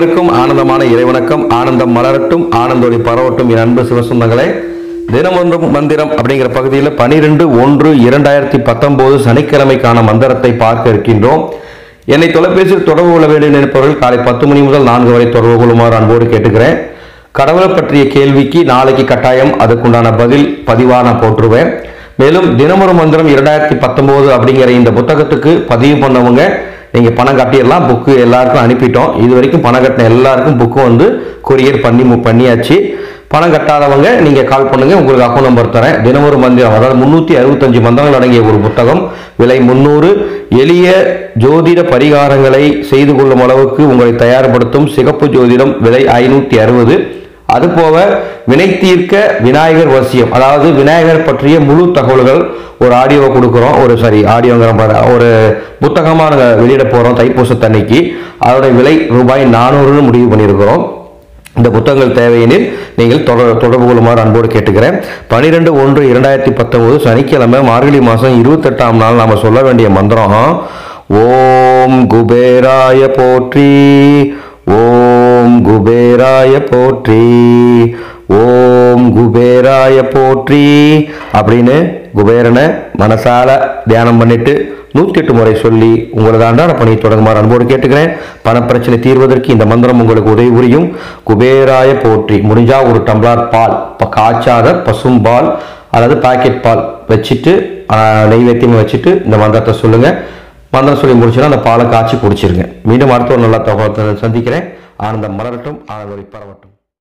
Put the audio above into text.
அனைவருக்கும் ஆனந்தமான இறைவணக்கம். ஆனந்தம் மலரட்டும், ஆனந்தொளி பரவட்டும். என் அன்பு சிவசொந்தங்களே, தினமொன்றும் மந்திரம் அப்படிங்கிற பகுதியில் 12/1/2019 சனிக்கிழமைக்கான மந்திரத்தை பார்க்க இருக்கின்றோம். என்னை தொலைபேசியில் தொடர்பு கொள்ள வேண்டிய நினைப்பவர்கள் காலை 10 மணி முதல் 4 வரை தொடர்பு கொள்ளுமாறு அன்போடு கேட்டுக்கிறேன். கடவுளை பற்றிய கேள்விக்கு நாளைக்கு கட்டாயம் அதுக்குண்டான பதில் பதிவாக நான் போட்டுருவேன். மேலும் தினமொரு மந்திரம் 2019 அப்படிங்கிற இந்த புத்தகத்துக்கு பதிவு பண்ணவங்க நீங்கள் பணம் கட்டிடலாம். புக்கு எல்லாருக்கும் அனுப்பிட்டோம். இது வரைக்கும் பணம் கட்டின எல்லாருக்கும் புக்கு வந்து கொரியர் பண்ணியாச்சு. பணம் கட்டாதவங்க நீங்கள் கால் பண்ணுங்கள், உங்களுக்கு அக்கௌண்ட் நம்பர் தரேன். தினமொரு மந்திரம், அதாவது 365 மந்திரங்கள் அடங்கிய ஒரு புத்தகம், விலை 300. எளிய ஜோதிட பரிகாரங்களை செய்து கொள்ளும் அளவுக்கு உங்களை தயார்படுத்தும் சிகப்பு ஜோதிடம், விலை 560. அதுபோக வினை தீர்க்க விநாயகர் வசியம், அதாவது விநாயகர் பற்றிய முழு தகவல்கள் ஒரு ஆடியோவை கொடுக்குறோம். ஒரு புத்தகமாக நாங்கள் வெளியிட போகிறோம் தைப்பூசத்தன்னைக்கு. அதோட விலை ரூபாய் 400 முடிவு பண்ணியிருக்கிறோம். இந்த புத்தகங்கள் தேவையெனில் நீங்கள் தொடர்பு கொள்ளுமாறு அன்போடு கேட்டுக்கிறேன். 12/1/2019 சனிக்கிழமை மார்கழி மாதம் 28ஆம் நாள் நாம் சொல்ல வேண்டிய மந்திரம், ஓம் குபேராய போற்றி, ஓம் குபேராய போற்றி, ஓம் குபேராய போற்றி அப்படின்னு குபேரனை மனசால தியானம் பண்ணிட்டு 108 முறை சொல்லி உங்களது அன்றாட பணியை தொடங்குமாறு அன்போடு கேட்டுக்கிறேன். பணப்பிரச்சனை தீர்வதற்கு இந்த மந்திரம் உங்களுக்கு உதவி புரியும். குபேராய போற்றி. முடிஞ்சா ஒரு டம்ளர் பால், காய்ச்சாத பசும்பால் அல்லது பாக்கெட் பால் வச்சுட்டு நெய்வேத்தியமாக வச்சுட்டு இந்த மந்திரத்தை சொல்லுங்க. மந்திரம் சொல்லி முடிச்சுன்னா அந்த பாலை காய்ச்சி குடிச்சிருங்க. மீண்டும் அடுத்த ஒரு நல்ல தகவல் சந்திக்கிறேன். ஆனந்தம் மலரட்டும், ஆனந்தம் பரவட்டும்.